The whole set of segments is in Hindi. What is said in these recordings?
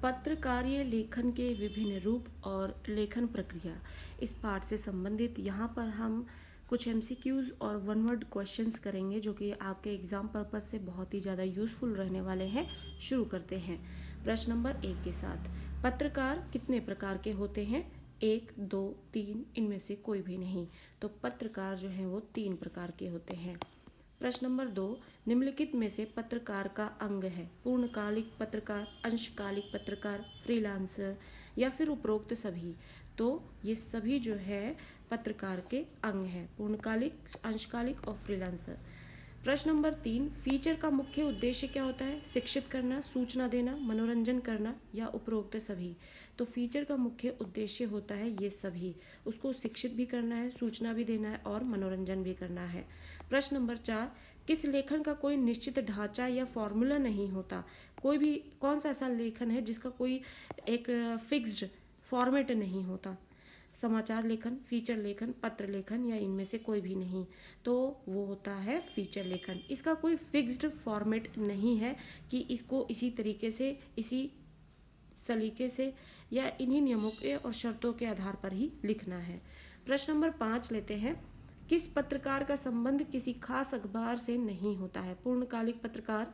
पत्रकारीय लेखन के विभिन्न रूप और लेखन प्रक्रिया, इस पाठ से संबंधित यहाँ पर हम कुछ एमसीक्यूज़ और वन वर्ड क्वेश्चंस करेंगे जो कि आपके एग्ज़ाम पर्पस से बहुत ही ज़्यादा यूज़फुल रहने वाले हैं। शुरू करते हैं प्रश्न नंबर 1 के साथ। पत्रकार कितने प्रकार के होते हैं? 1, 2, 3, इनमें से कोई भी नहीं। तो पत्रकार जो है वो 3 प्रकार के होते हैं। प्रश्न नंबर 2, निम्नलिखित में से पत्रकार का अंग है? पूर्णकालिक पत्रकार, अंशकालिक पत्रकार, फ्रीलांसर या फिर उपरोक्त सभी? तो ये सभी जो है पत्रकार के अंग हैं, पूर्णकालिक, अंशकालिक और फ्रीलांसर। प्रश्न नंबर 3, फीचर का मुख्य उद्देश्य क्या होता है? शिक्षित करना, सूचना देना, मनोरंजन करना या उपरोक्त सभी? तो फीचर का मुख्य उद्देश्य होता है ये सभी, उसको शिक्षित भी करना है, सूचना भी देना है और मनोरंजन भी करना है। प्रश्न नंबर 4, किस लेखन का कोई निश्चित ढांचा या फॉर्मूला नहीं होता? कोई भी कौन सा ऐसा लेखन है जिसका कोई एक फिक्स्ड फॉर्मेट नहीं होता? समाचार लेखन, फीचर लेखन, पत्र लेखन या इनमें से कोई भी नहीं? तो वो होता है फीचर लेखन। इसका कोई फिक्स्ड फॉर्मेट नहीं है कि इसको इसी तरीके से, इसी सलीके से या इन्हीं नियमों के और शर्तों के आधार पर ही लिखना है। प्रश्न नंबर 5 लेते हैं। किस पत्रकार का संबंध किसी खास अखबार से नहीं होता है? पूर्णकालिक पत्रकार,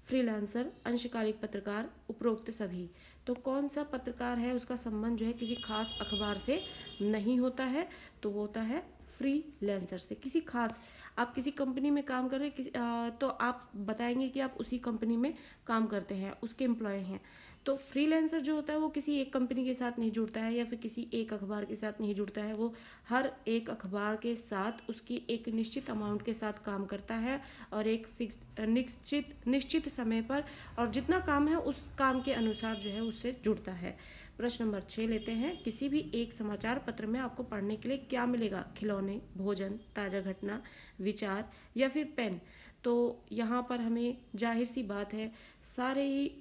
फ्रीलांसर, अंशकालिक पत्रकार, उपरोक्त सभी? तो कौन सा पत्रकार है उसका संबंध जो है किसी खास अखबार से नहीं होता है? तो वो होता है फ्रीलांसर से। किसी खास, आप किसी कंपनी में काम कर रहे हैं, तो आप बताएंगे कि आप उसी कंपनी में काम करते हैं, उसके एम्प्लॉय हैं। तो फ्रीलांसर जो होता है वो किसी एक कंपनी के साथ नहीं जुड़ता है या फिर किसी एक अखबार के साथ नहीं जुड़ता है। वो हर एक अखबार के साथ उसकी एक निश्चित अमाउंट के साथ काम करता है और एक फिक्स निश्चित समय पर, और जितना काम है उस काम के अनुसार जो है उससे जुड़ता है। प्रश्न नंबर 6 लेते हैं। किसी भी एक समाचार पत्र में आपको पढ़ने के लिए क्या मिलेगा? खिलौने, भोजन, ताज़ा घटना, विचार या फिर पेन? तो यहाँ पर हमें जाहिर सी बात है सारे ही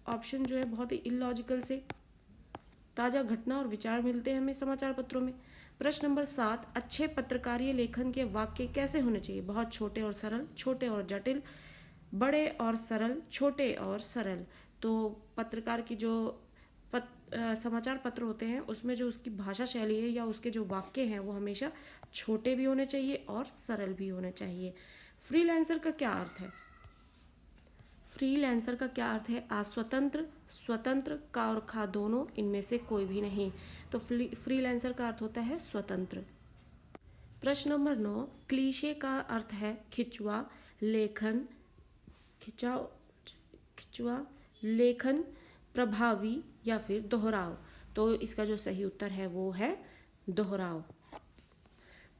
ऑप्शन जो है बहुत ही इलॉजिकल से ताज़ा घटना और विचार मिलते हैं हमें समाचार पत्रों में। प्रश्न नंबर 7, अच्छे पत्रकारीय लेखन के वाक्य कैसे होने चाहिए? बहुत छोटे और सरल, छोटे और जटिल, बड़े और सरल, छोटे और सरल? तो पत्रकार की जो समाचार पत्र होते हैं उसमें जो उसकी भाषा शैली है या उसके जो वाक्य हैं वो हमेशा छोटे भी होने चाहिए और सरल भी होने चाहिए। फ्रीलांसर का क्या अर्थ है? फ्रीलांसर का क्या अर्थ है? अस्वतंत्र, स्वतंत्र, का और खा दोनों, इनमें से कोई भी नहीं। तो फ्रीलांसर का अर्थ होता है स्वतंत्र। प्रश्न नंबर 9, क्लीशे का अर्थ है खिंचवा लेखन, खिंचवा लेखन, प्रभावी या फिर दोहराव? तो इसका जो सही उत्तर है वो है दोहराव।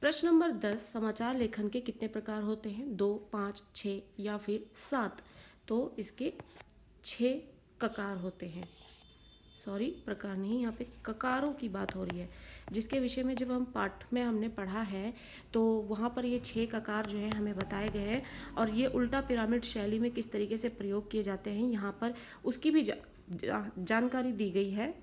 प्रश्न नंबर 10, समाचार लेखन के कितने प्रकार होते हैं? 2, 5, 6 या फिर 7? तो इसके 6 ककार होते हैं। सॉरी, प्रकार नहीं, यहाँ पे ककारों की बात हो रही है, जिसके विषय में जब हम पाठ में हमने पढ़ा है तो वहाँ पर ये 6 ककार जो है हमें बताए गए हैं और ये उल्टा पिरामिड शैली में किस तरीके से प्रयोग किए जाते हैं यहाँ पर उसकी भी जानकारी दी गई है।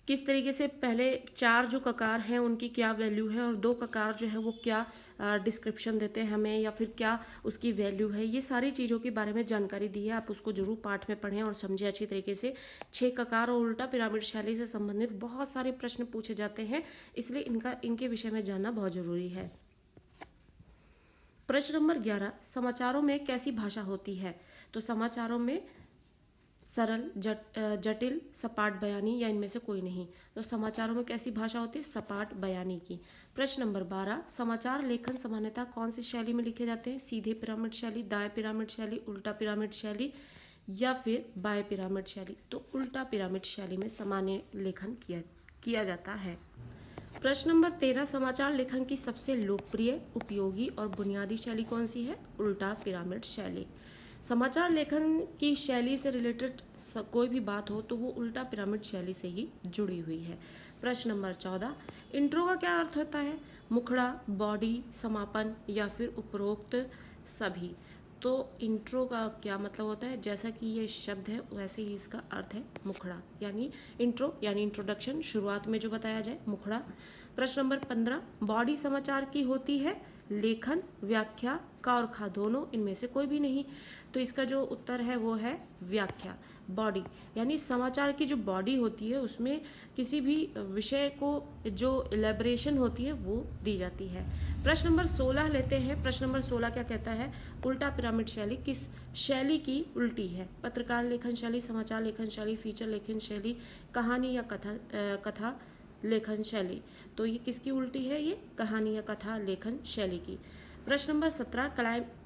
किस तरीके से पहले 4 जो ककार हैं उनकी क्या वैल्यू है और 2 ककार जो है वो क्या डिस्क्रिप्शन देते हैं हमें या फिर क्या उसकी वैल्यू है, ये सारी चीज़ों के बारे में जानकारी दी है। आप उसको जरूर पाठ में पढ़ें और समझें अच्छी तरीके से। 6 ककार और उल्टा पिरामिड शैली से संबंधित बहुत सारे प्रश्न पूछे जाते हैं, इसलिए इनके विषय में जानना बहुत ज़रूरी है। प्रश्न नंबर 11, समाचारों में कैसी भाषा होती है? तो समाचारों में सरल, जटिल, सपाट बयानी या इनमें से कोई नहीं? तो समाचारों में कैसी भाषा होती है? सपाट बयानी की। प्रश्न नंबर 12, समाचार लेखन सामान्यतः कौन सी शैली में लिखे जाते हैं? सीधे पिरामिड शैली, दाएं पिरामिड शैली, उल्टा पिरामिड शैली या फिर बाएं पिरामिड शैली? तो उल्टा पिरामिड शैली में सामान्य लेखन किया जाता है। प्रश्न नंबर 13, समाचार लेखन की सबसे लोकप्रिय, उपयोगी और बुनियादी शैली कौन सी है? उल्टा पिरामिड शैली। समाचार लेखन की शैली से रिलेटेड कोई भी बात हो तो वो उल्टा पिरामिड शैली से ही जुड़ी हुई है। प्रश्न नंबर 14, इंट्रो का क्या अर्थ होता है? मुखड़ा, बॉडी, समापन या फिर उपरोक्त सभी? तो इंट्रो का क्या मतलब होता है? जैसा कि ये शब्द है वैसे ही इसका अर्थ है मुखड़ा, यानी इंट्रो यानी इंट्रोडक्शन, शुरुआत में जो बताया जाए, मुखड़ा। प्रश्न नंबर 15, बॉडी समाचार की होती है लेखन, व्याख्या, का और खा दोनों, इनमें से कोई भी नहीं। तो इसका जो उत्तर है वो है व्याख्या, बॉडी। यानी समाचार की जो बॉडी होती है उसमें किसी भी विषय को जो इलेबरेशन होती है वो दी जाती है। प्रश्न नंबर 16 लेते हैं। प्रश्न नंबर 16 क्या कहता है? उल्टा पिरामिड शैली किस शैली की उल्टी है? पत्रकार लेखन शैली, समाचार लेखन शैली, फीचर लेखन शैली, कहानी या कथा लेखन शैली। तो ये किसकी उल्टी है? ये कहानी या कथा लेखन शैली की। प्रश्न नंबर 17,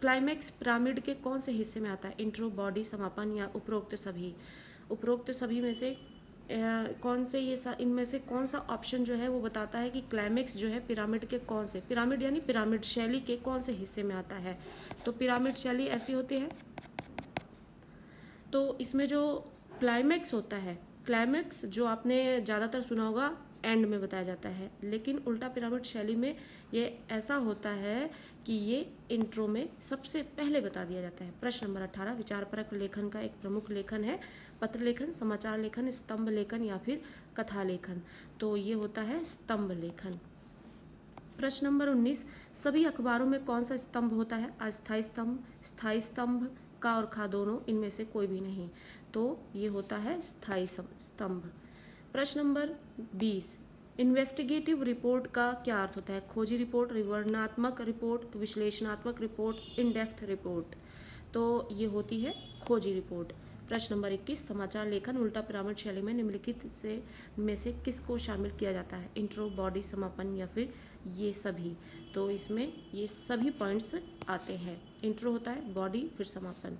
क्लाइमैक्स पिरामिड के कौन से हिस्से में आता है? इंट्रो, बॉडी, समापन या उपरोक्त सभी? उपरोक्त सभी में से कौन से इनमें से कौन सा ऑप्शन जो है वो बताता है कि क्लाइमैक्स जो है पिरामिड के कौन से, पिरामिड यानी पिरामिड शैली के कौन से हिस्से में आता है? तो पिरामिड शैली ऐसी होती है। तो इसमें जो क्लाइमैक्स होता है, क्लाइमैक्स जो आपने ज़्यादातर सुना होगा एंड में बताया जाता है, लेकिन उल्टा पिरामिड शैली में ये ऐसा होता है कि ये इंट्रो में सबसे पहले बता दिया जाता है। प्रश्न नंबर 18, विचारपरक लेखन का एक प्रमुख लेखन है पत्र लेखन, समाचार लेखन, स्तंभ लेखन या फिर कथा लेखन। तो ये होता है स्तंभ लेखन। प्रश्न नंबर 19, सभी अखबारों में कौन सा स्तंभ होता है? अस्थायी स्तंभ, स्थायी स्तंभ, का और खा दोनों, इनमें से कोई भी नहीं। तो ये होता है स्थायी स्तंभ। प्रश्न नंबर 20, इन्वेस्टिगेटिव रिपोर्ट का क्या अर्थ होता है? खोजी रिपोर्ट, विवरणात्मक रिपोर्ट, विश्लेषणात्मक रिपोर्ट, इन डेप्थ रिपोर्ट। तो ये होती है खोजी रिपोर्ट। प्रश्न नंबर 21, समाचार लेखन उल्टा पिरामिड शैली में निम्नलिखित में से किसको शामिल किया जाता है? इंट्रो, बॉडी, समापन या फिर ये सभी? तो इसमें ये सभी पॉइंट्स आते हैं। इंट्रो होता है, बॉडी, फिर समापन।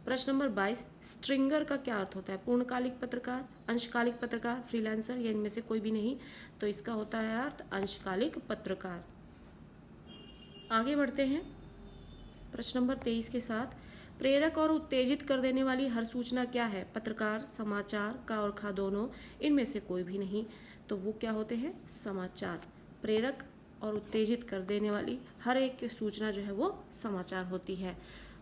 प्रश्न नंबर 22, स्ट्रिंगर का क्या अर्थ होता है? पूर्णकालिक पत्रकार, अंशकालिक पत्रकार, फ्रीलांसर या इनमें से कोई भी नहीं। तो इसका होता है अर्थ अंशकालिक पत्रकार। आगे बढ़ते हैं प्रश्न नंबर 23 के साथ। प्रेरक और उत्तेजित कर देने वाली हर सूचना क्या है? पत्रकार, समाचार, का और खा दोनों, इनमें से कोई भी नहीं। तो वो क्या होते हैं? समाचार। प्रेरक और उत्तेजित कर देने वाली हर एक सूचना जो है वो समाचार होती है।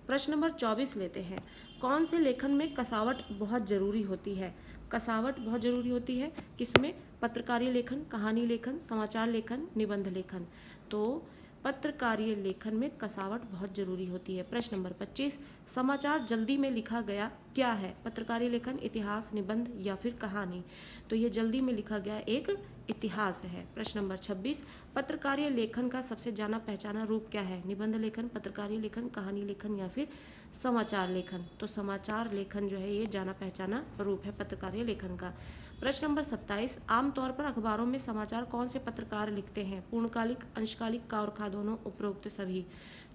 प्रश्न नंबर 24 लेते हैं। कौन से लेखन में कसावट बहुत जरूरी होती है? कसावट बहुत जरूरी होती है किसमें? पत्रकारीय लेखन, कहानी लेखन, समाचार लेखन, निबंध लेखन। तो पत्रकारीय लेखन में कसावट बहुत जरूरी होती है। प्रश्न नंबर 25, समाचार जल्दी में लिखा गया क्या है? पत्रकारीय लेखन, इतिहास, निबंध या फिर कहानी? तो ये जल्दी में लिखा गया एक इतिहास है। प्रश्न नंबर 26, पत्रकारीय लेखन का सबसे जाना पहचाना रूप क्या है? निबंध लेखन, पत्रकारीय लेखन, कहानी लेखन या फिर समाचार लेखन? तो समाचार लेखन जो है ये जाना पहचाना रूप है पत्रकारीय लेखन का। प्रश्न नंबर 27, आमतौर पर अखबारों में समाचार कौन से पत्रकार लिखते हैं? पूर्णकालिक, अंशकालिक, का और खा दोनों, उपरोक्त सभी?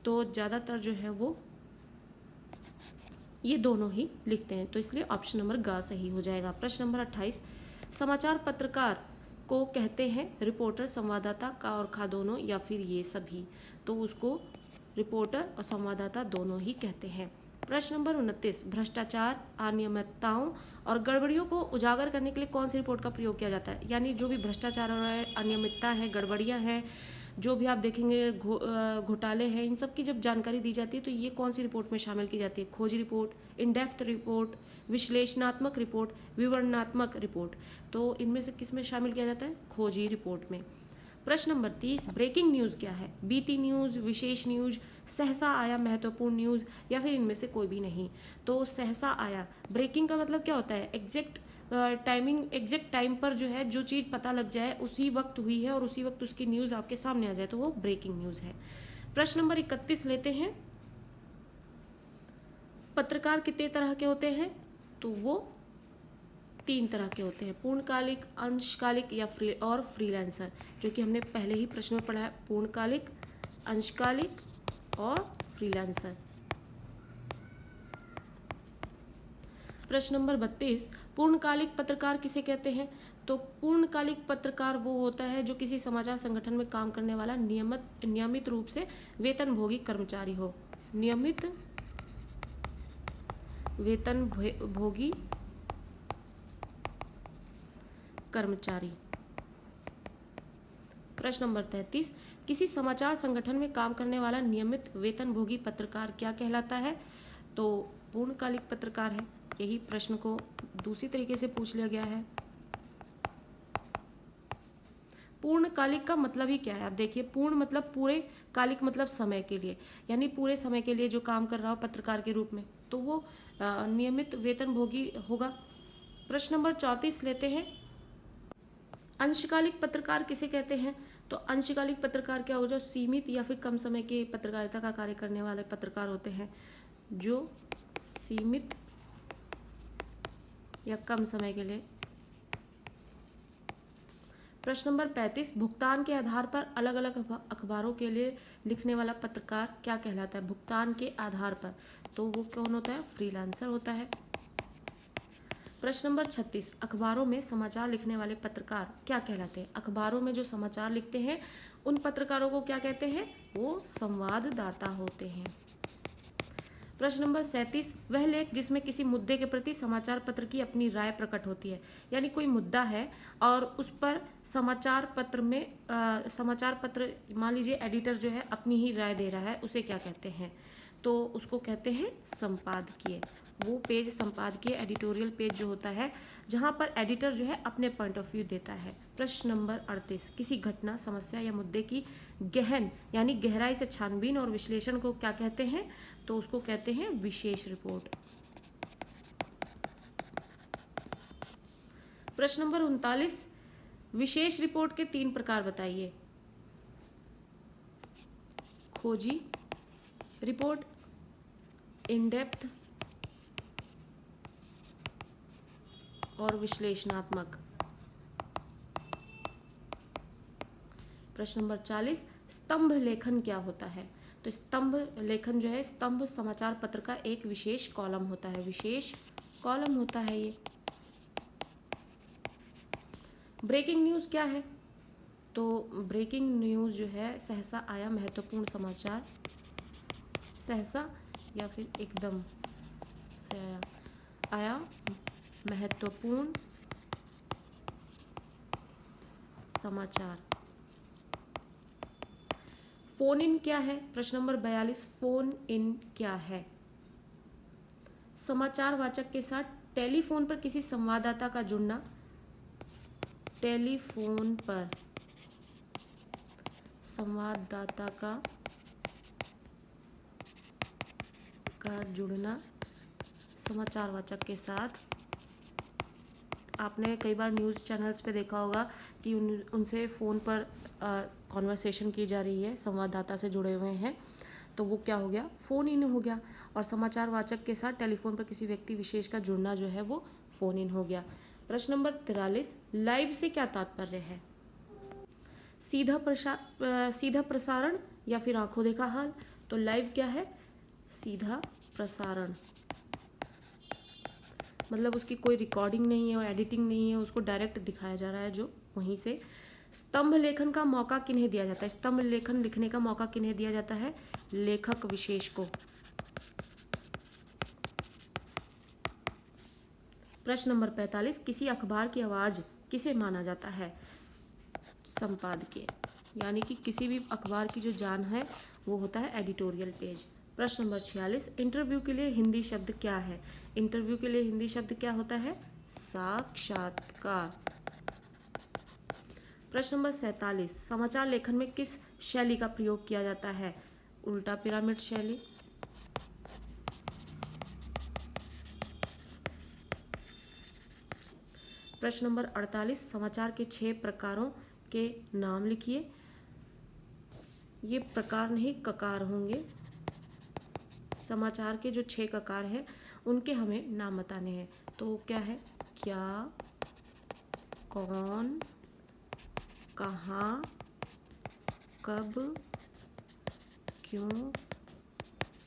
तो ज़्यादातर जो है वो ये दोनों ही लिखते हैं, तो इसलिए ऑप्शन नंबर ग सही हो जाएगा। प्रश्न नंबर 28, समाचार पत्रकार को कहते हैं रिपोर्टर, संवाददाता, का और खा दोनों या फिर ये सभी? तो उसको रिपोर्टर और संवाददाता दोनों ही कहते हैं। प्रश्न नंबर 29, भ्रष्टाचार, अनियमितताओं और गड़बड़ियों को उजागर करने के लिए कौन सी रिपोर्ट का प्रयोग किया जाता है? यानी जो भी भ्रष्टाचार हो रहा है, अनियमितता है, गड़बड़ियाँ हैं, जो भी आप देखेंगे घोटाले हैं, इन सब की जब जानकारी दी जाती है तो ये कौन सी रिपोर्ट में शामिल की जाती है? खोजी रिपोर्ट, इन डेप्थ रिपोर्ट, विश्लेषणात्मक रिपोर्ट, विवरणात्मक रिपोर्ट। तो इनमें से किस में शामिल किया जाता है? खोजी रिपोर्ट में। प्रश्न नंबर 30, ब्रेकिंग न्यूज़ क्या है? बीती न्यूज़, विशेष न्यूज़, सहसा आया महत्वपूर्ण न्यूज़ या फिर इनमें से कोई भी नहीं? तो सहसा आया, ब्रेकिंग का मतलब क्या होता है? एग्जैक्ट टाइमिंग, एग्जैक्ट टाइम पर जो है जो चीज़ पता लग जाए, उसी वक्त हुई है और उसी वक्त उसकी न्यूज़ आपके सामने आ जाए, तो वो ब्रेकिंग न्यूज़ है। प्रश्न नंबर 31 लेते हैं। पत्रकार कितने तरह के होते हैं? तो वो 3 तरह के होते हैं, पूर्णकालिक, अंशकालिक या फ्रीलांसर, जो कि हमने पहले ही प्रश्न में पढ़ा है। पूर्णकालिक, अंशकालिक और फ्रीलांसर। प्रश्न नंबर 32, पूर्णकालिक पत्रकार किसे कहते हैं? तो पूर्णकालिक पत्रकार वो होता है जो किसी समाचार संगठन में काम करने वाला नियमित रूप से वेतनभोगी कर्मचारी हो। नियमित वेतनभोगी कर्मचारी। प्रश्न नंबर 33, किसी समाचार संगठन में काम करने वाला नियमित वेतनभोगी पत्रकार क्या कहलाता है? तो पूर्णकालिक पत्रकार है। यही प्रश्न को दूसरी तरीके से पूछ लिया गया है। पूर्णकालिक का मतलब ही क्या है? आप देखिए, पूर्ण मतलब पूरे, कालिक मतलब समय के लिए, यानी पूरे समय के लिए जो काम कर रहा हो पत्रकार के रूप में, तो वो नियमित वेतनभोगी होगा। प्रश्न नंबर 34 लेते हैं। अंशकालिक पत्रकार किसे कहते हैं? तो अंशकालिक पत्रकार क्या हो, जो सीमित या फिर कम समय की पत्रकारिता का कार्य करने वाले पत्रकार होते हैं, जो सीमित या कम समय के लिए। प्रश्न नंबर 35, भुगतान के आधार पर अलग अलग अखबारों के लिए लिखने वाला पत्रकार क्या कहलाता है? भुगतान के आधार पर, तो वो कौन होता है? फ्रीलांसर होता है। प्रश्न नंबर 36, अखबारों में समाचार लिखने वाले पत्रकार क्या कहलाते हैं? अखबारों में जो समाचार लिखते हैं उन पत्रकारों को क्या कहते हैं? वो संवाददाता होते हैं। प्रश्न नंबर 37, वह लेख जिसमें किसी मुद्दे के प्रति समाचार पत्र की अपनी राय प्रकट होती है, यानी कोई मुद्दा है और उस पर समाचार पत्र मान लीजिए एडिटर जो है अपनी ही राय दे रहा है, उसे क्या कहते हैं? तो उसको कहते हैं संपादकीय। वो पेज संपादकीय, एडिटोरियल पेज जो होता है, जहाँ पर एडिटर जो है अपने पॉइंट ऑफ व्यू देता है। प्रश्न नंबर 38, किसी घटना, समस्या या मुद्दे की गहन यानी गहराई से छानबीन और विश्लेषण को क्या कहते हैं? तो उसको कहते हैं विशेष रिपोर्ट। प्रश्न नंबर 39, विशेष रिपोर्ट के 3 प्रकार बताइए। खोजी रिपोर्ट, इन डेप्थ और विश्लेषणात्मक। प्रश्न नंबर 40, स्तंभ लेखन क्या होता है? तो स्तंभ लेखन जो है, स्तंभ समाचार पत्र का एक विशेष कॉलम होता है, विशेष कॉलम होता है ये। ब्रेकिंग न्यूज़ क्या है? तो ब्रेकिंग न्यूज़ जो है, सहसा आया महत्वपूर्ण समाचार, सहसा या फिर एकदम से आया महत्वपूर्ण समाचार। फोन इन क्या है? प्रश्न नंबर 42, फोन इन क्या है? समाचार वाचक के साथ टेलीफोन पर किसी संवाददाता का जुड़ना, टेलीफोन पर संवाददाता का जुड़ना समाचार वाचक के साथ। आपने कई बार न्यूज़ चैनल्स पे देखा होगा कि उनसे फ़ोन पर कॉन्वर्सेशन की जा रही है, संवाददाता से जुड़े हुए हैं, तो वो क्या हो गया? फ़ोन इन हो गया। और समाचार वाचक के साथ टेलीफोन पर किसी व्यक्ति विशेष का जुड़ना जो है वो फ़ोन इन हो गया। प्रश्न नंबर 43, लाइव से क्या तात्पर्य है? सीधा प्रसारण या फिर आंखों देखा हाल? तो लाइव क्या है? सीधा प्रसारण, मतलब उसकी कोई रिकॉर्डिंग नहीं है और एडिटिंग नहीं है, उसको डायरेक्ट दिखाया जा रहा है जो वहीं से। स्तंभ लेखन का मौका किन्हें दिया जाता है? स्तंभ लेखन लिखने का मौका किन्हें दिया जाता है? लेखक विशेष को। प्रश्न नंबर 45, किसी अखबार की आवाज़ किसे माना जाता है? संपादकीय, यानी कि किसी भी अखबार की जो जान है वो होता है एडिटोरियल पेज। प्रश्न नंबर 46, इंटरव्यू के लिए हिंदी शब्द क्या है? इंटरव्यू के लिए हिंदी शब्द क्या होता है? साक्षात्कार। प्रश्न नंबर 47, समाचार लेखन में किस शैली का प्रयोग किया जाता है? उल्टा पिरामिड शैली। प्रश्न नंबर 48, समाचार के 6 प्रकारों के नाम लिखिए। ये प्रकार नहीं, ककार होंगे। समाचार के जो 6 ककार हैं उनके हमें नाम बताने हैं। तो क्या है? क्या, कौन, कहाँ, कब, क्यों,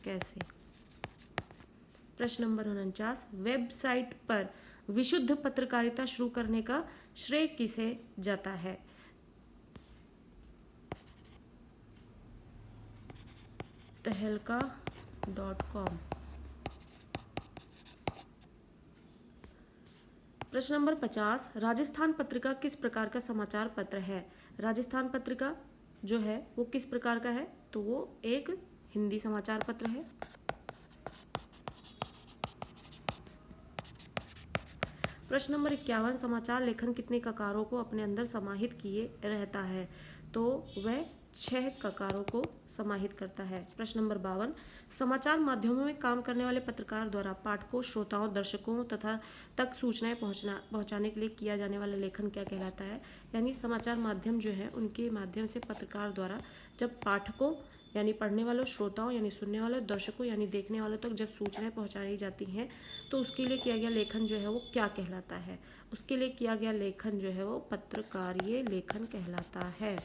कैसे। प्रश्न नंबर 49, वेबसाइट पर विशुद्ध पत्रकारिता शुरू करने का श्रेय किसे जाता है? तहलका.com। प्रश्न नंबर 50, राजस्थान पत्रिका किस प्रकार का समाचार पत्र है? राजस्थान पत्रिका जो है वो किस प्रकार का है? तो वो एक हिंदी समाचार पत्र है। प्रश्न नंबर 51, समाचार लेखन कितने ककारों को अपने अंदर समाहित किए रहता है? तो वह 6 ककारों को समाहित करता है। प्रश्न नंबर 52, समाचार माध्यमों में काम करने वाले पत्रकार द्वारा पाठकों, श्रोताओं, दर्शकों तथा तक सूचनाएं पहुंचाने के लिए किया जाने वाला लेखन क्या कहलाता है? यानी समाचार माध्यम जो है उनके माध्यम से पत्रकार द्वारा जब पाठकों यानी पढ़ने वालों, श्रोताओं यानी सुनने वालों, दर्शकों यानी देखने वालों तक जब सूचनाएं पहुंचाई जाती हैं तो उसके लिए किया गया लेखन जो है वो क्या कहलाता है? उसके लिए किया गया लेखन जो है वो पत्रकारीय लेखन कहलाता है।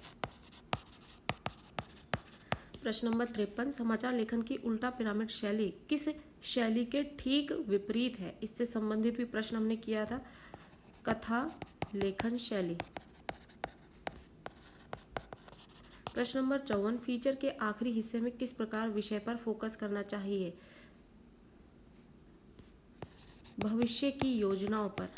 प्रश्न नंबर 53, समाचार लेखन की उल्टा पिरामिड शैली किस शैली के ठीक विपरीत है? इससे संबंधित भी प्रश्न हमने किया था। कथा लेखन शैली। प्रश्न नंबर 54, फीचर के आखिरी हिस्से में किस प्रकार विषय पर फोकस करना चाहिए? भविष्य की योजनाओं पर।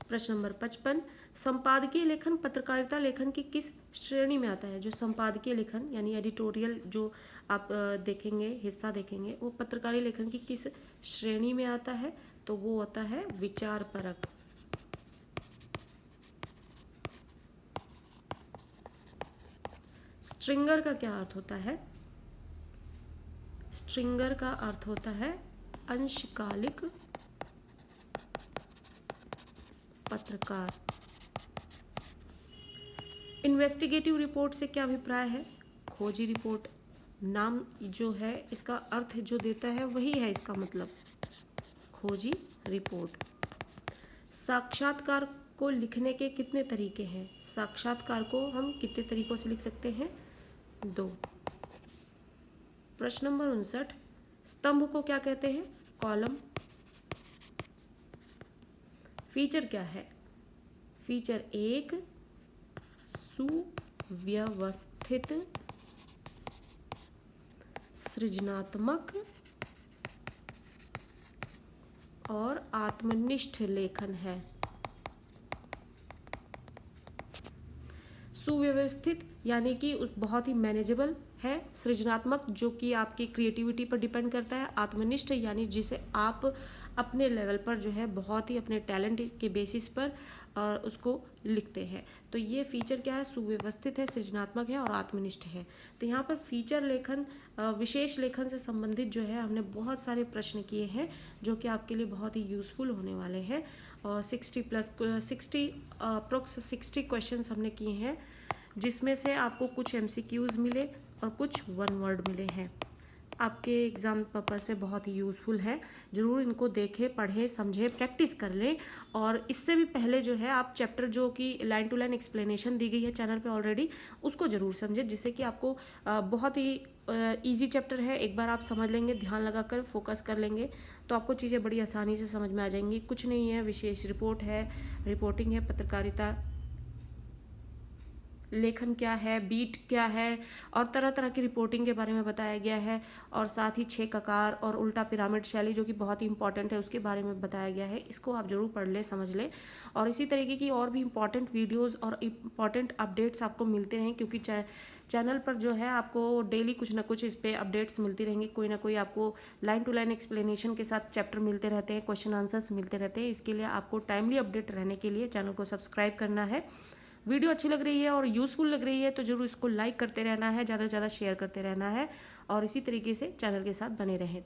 प्रश्न नंबर 55, संपादकीय लेखन पत्रकारिता लेखन की किस श्रेणी में आता है? जो संपादकीय लेखन यानी एडिटोरियल जो आप देखेंगे, हिस्सा देखेंगे, वो पत्रकारिता लेखन की किस श्रेणी में आता है? तो वो होता है विचारपरक। स्ट्रिंगर का क्या अर्थ होता है? स्ट्रिंगर का अर्थ होता है अंशकालिक पत्रकार। इन्वेस्टिगेटिव रिपोर्ट से क्या अभिप्राय है? खोजी रिपोर्ट। नाम जो है इसका अर्थ जो देता है वही है इसका मतलब, खोजी रिपोर्ट। साक्षात्कार को लिखने के कितने तरीके हैं? साक्षात्कार को हम कितने तरीकों से लिख सकते हैं? 2। प्रश्न नंबर 59, स्तंभ को क्या कहते हैं? कॉलम। फीचर क्या है? फीचर 1, सुव्यवस्थित, सृजनात्मक और आत्मनिष्ठ लेखन है। सुव्यवस्थित यानी कि बहुत ही मैनेजेबल है, सृजनात्मक जो कि आपकी क्रिएटिविटी पर डिपेंड करता है, आत्मनिष्ठ यानी जिसे आप अपने लेवल पर जो है बहुत ही अपने टैलेंट के बेसिस पर उसको लिखते हैं। तो ये फीचर क्या है? सुव्यवस्थित है, सृजनात्मक है और आत्मनिष्ठ है। तो यहाँ पर फीचर लेखन, विशेष लेखन से संबंधित जो है हमने बहुत सारे प्रश्न किए हैं जो कि आपके लिए बहुत ही यूज़फुल होने वाले हैं। और 60 क्वेश्चंस हमने किए हैं जिसमें से आपको कुछ MCQs मिले और कुछ 1 वर्ड मिले हैं। आपके एग्ज़ाम पर्पज़ से बहुत ही यूज़फुल है। ज़रूर इनको देखें, पढ़ें, समझें, प्रैक्टिस कर लें। और इससे भी पहले जो है आप चैप्टर जो कि लाइन टू लाइन एक्सप्लेनेशन दी गई है चैनल पे ऑलरेडी, उसको ज़रूर समझें जिससे कि आपको बहुत ही ईजी चैप्टर है। एक बार आप समझ लेंगे, ध्यान लगाकर फोकस कर लेंगे तो आपको चीज़ें बड़ी आसानी से समझ में आ जाएंगी। कुछ नहीं है, विशेष रिपोर्ट है, रिपोर्टिंग है, पत्रकारिता लेखन क्या है, बीट क्या है और तरह तरह की रिपोर्टिंग के बारे में बताया गया है। और साथ ही 6 ककार और उल्टा पिरामिड शैली जो कि बहुत ही इंपॉर्टेंट है उसके बारे में बताया गया है। इसको आप ज़रूर पढ़ लें, समझ लें। और इसी तरीके की और भी इंपॉर्टेंट वीडियोस और इम्पॉर्टेंट अपडेट्स आपको मिलते रहें क्योंकि चैनल पर जो है आपको डेली कुछ ना कुछ इस पर अपडेट्स मिलती रहेंगी। कोई ना कोई आपको लाइन टू लाइन एक्सप्लेनेशन के साथ चैप्टर मिलते रहते हैं, क्वेश्चन आंसर्स मिलते रहते हैं। इसके लिए आपको टाइमली अपडेट रहने के लिए चैनल को सब्सक्राइब करना है। वीडियो अच्छी लग रही है और यूज़फुल लग रही है तो ज़रूर इसको लाइक करते रहना है, ज़्यादा से ज़्यादा शेयर करते रहना है और इसी तरीके से चैनल के साथ बने रहें।